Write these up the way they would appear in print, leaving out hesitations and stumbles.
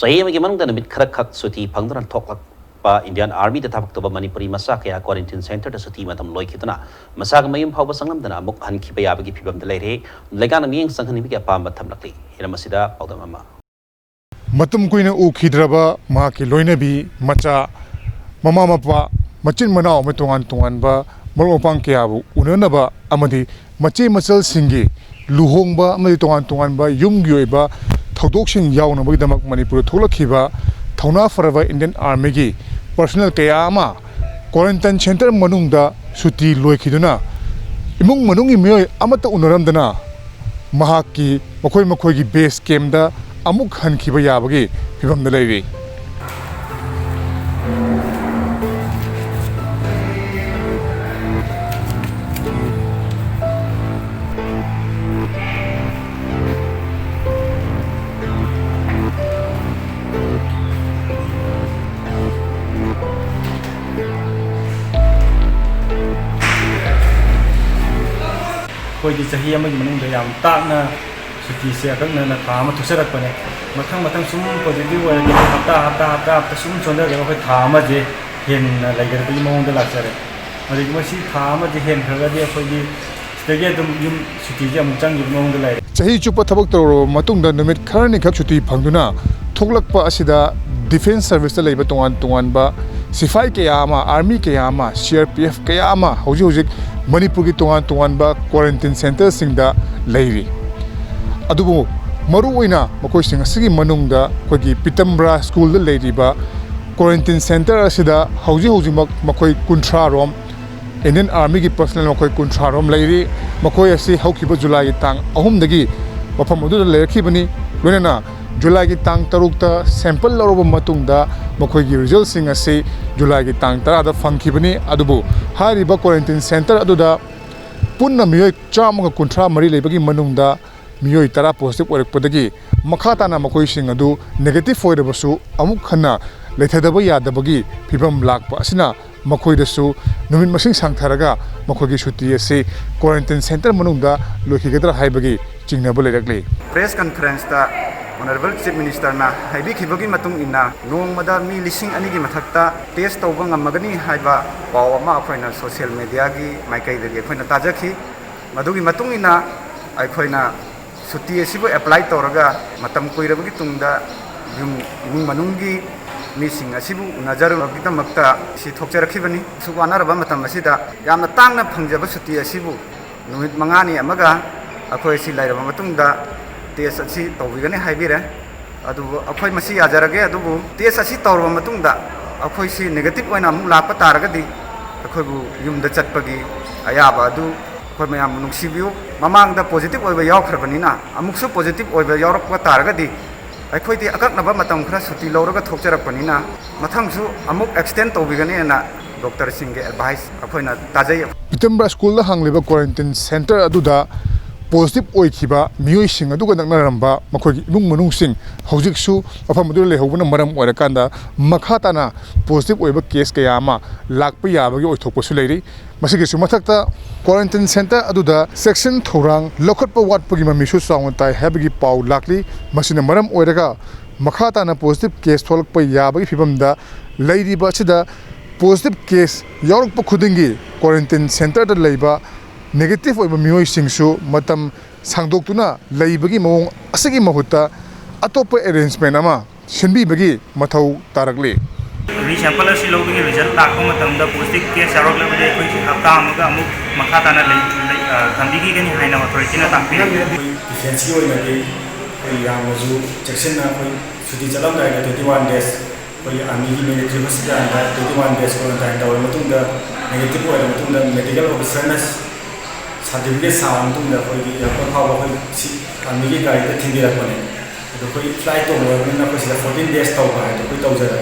Sahi amagi manungda namit kharak suti phangduran thoklak Indian Army da thabak toba Manipuri masa kaya quarantine center da suti matam loi khituna masa ga mayum phawba sangam dana amuk han khiba yabagi phibam da leire legana miyeng sanghani bi apam thamlakli hiramasida pawdam ama matum kuina u khidraba ma ki loinabi macha mama mapa machin manao me tongan ba maropang kyabu unanaba amadi mache masal singi luhongba amadi tongan ba yumgi oiba thodoksin yauna bagdamak Manipur tholakhiba Thauna Farava Indian Army gi personal kaya ama quarantine center manungda suti loikhiduna imung manungi miyoi amata unaramdana mahaki makoi gi base camp da amuk hankhiba yabagi fibamda leiri कोई चाहिए मनुंग याम ताकना सुटी से अकंगना था अमा थुसरकपने मथंग सुम positive ओइरगे हप्ता सुम सोंदरगे अखोय था अमाजे हेन लाइगरबी मौंग लाक्चरे अदिग मसी था अमाजे हेन खरगदि अखोयदि सिदगे दुम युम सुटीजे अमुक चंगि मौंग लाइरे चाही चुप थबक तरो मतुंग दा निमित खरनि खक सुटी फंगदुना थोकलकपा असिदा डिफेंस सर्विस दा लेबा तोंगान बा सिफाई कयामा आर्मी कयामा CRPF कयामा हौजिक Manipur ki tongan ba quarantine center singda leiri adubu maru oina makoi sing asigi manungda kogi Pitambra school da leiri ba quarantine center asida hauji mak makoi kunthra rom Indian Army ki personnel makoi kunthra rom leiri makoi asi haukiba July ki tang ahum dagi mafam adu leirki bani loina July ki tang taruk ta sample loroba matungda makoi gi result sing ase July ki tang tara da fangki bani adubu hariba quarantine center aduda punna miyoi chamaga kunthra mari lebagi manungda miyoi tara positive oirakpadagi makhata na makoi sing adu negative oirabasu amuk khanna leithadaba yadabagi phibam lakpa asina makoi dasu numin masing sangtharaga makoi gi shuti ase quarantine center manungda lokhigedra haibagi chingnaba leirakli press conference ta Honorable Chief Minister na haibi khibagi matung inna nong mada mi lising ani gi mathakta test tawba ngamagani haiba paw ama aphoina social media gi maikai de gi khoina tajakhi madugi matung inna aikhoina suti asibu apply tawraga matam koirabagi tungda yum imung manungi mi sing asibu nazaru gidamakta si thokcharakhibani suwanaraba matam asida yamna tangna phangjaba suti asibu numit mangani amaga akhoi si lairaba matungda test asi tawbigani haibire adu akhoi masi yajarage adubu test asi tawrba matungda akhoi si negative oina amu lakpa taragadi akhoi bu yumda chatpagi ayaba adu akhoi mayam nungsibiu mamangda positive oiba yawkhrabani amuksu positive oiba yawrakpa taragadi akhoi di akaknaba matam khra suti lawraga thokcharakpani na mathangsu amuk extend tawbigani na doctor singge advice akhoi na tajai Pitambra school da hangliba quarantine center aduda positive oikhiba miyoi sing aduga naknaramba makhogi imung manung sing hojiksu afam adu lehobuna maram oirakanda makhatana positive oiba case kayama lakpa yabagi oithokpasu leiri masigi su mathakta quarantine center aduda section thorang lokhatpa watpagi mamisu sawntai habagi pau lakli masina maram oiraga makhatana positive case tholakpa yabagi phibamda leiriba sida positive case yaurukpa khudingi quarantine center da leiba negative oiba miyoi singsu matam sangdoktuna leibagi mawong asigi mahutta atopa arrangement ama shinbi bagi mathau tarakli ri sample si lobigi result takko matamda positive case sarok labde koi hapta amaga amuk makhatana thambigi gani haina authority na takpi defense ki oina de koi yamazu section na koi suti chalam dai 21 days koi army ki military hospital da 21 days quarantine da matungda negative oina matungda medical officer na certificate sound tung da koi gi yakon hawa koi si army ki gari da thindi rakone to koi flight to na koi sila 14 days taw ba to koi taw jara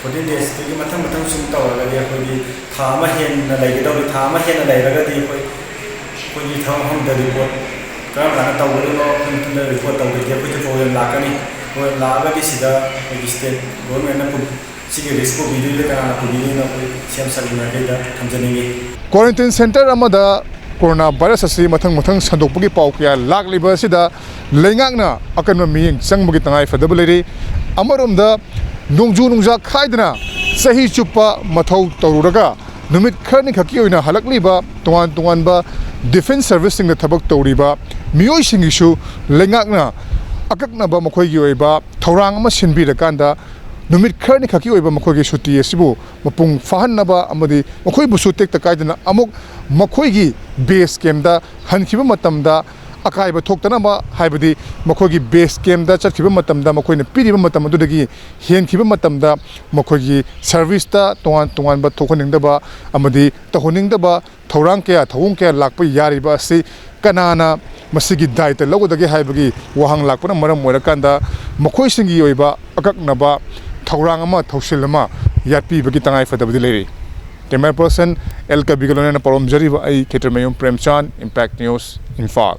14 days ki mathang sum taw ga dia koi gi thama hen na lai ga daw thama hen na lai ga di koi gi tham ham da report ka la taw ga no kun da report taw ga koi to la ka ni koi la ga di sida koi state government na pu sigi risk ko video le kana na pu video na koi sem sal na ga da thamjani quarantine center amada corona virus असी मथंग संदोकपगी पाउ कया लाकलिबा असिदा लेंगाकना अकन मियें चंगबगी तंगाई फदब लेरि अमरोमदा नोंजू नुंजा खाइदना सही चुप्पा मथौ तौरुरगा नुमित खरनि खकी ओइना हलकलिबा तोंगान defence service सिंग थबक तौरिबा मियोइ सिंगिसु लेंगाकना अककनबा मखोइगी ओइबा थौरांग अमा सिनबिरकांदा नुमित खरनि खकी ओइबा मखोइगी सुटी असिबु मपुंग फाहन्नबा अमदि मखोइबु सुतेक तकाइदना अमुक मखोइगी बेस केमदा हनखिबा मतमदा अकाइबा थोक्तनबा हाइबदि मखोइगी बेस केमदा चटखिबा मतमदा मखोइना पिरिबा मतम अदुदगी हेनखिबा मतमदा मखोइगी सर्विसता तोंगान बा थोखनिंगदबा अमदि तहोनिंगदबा थौरांग कया लाकपा यारिबा असि कनाना मसिगी दायित्व लौगदगे हाइबगी वहांग लाकपना मरम मोरकांदा मखोइसिंगी ओइबा अककनबा थौरांग अमा थौसिल अमा यात्पीबगी तंगाई फदबदि लेरि कैमरा पर्सन एल कबिगलोना परमजरीबा आई खेतरमयुम प्रेमचंद इम्पैक्ट न्यूज़ इम्फाल।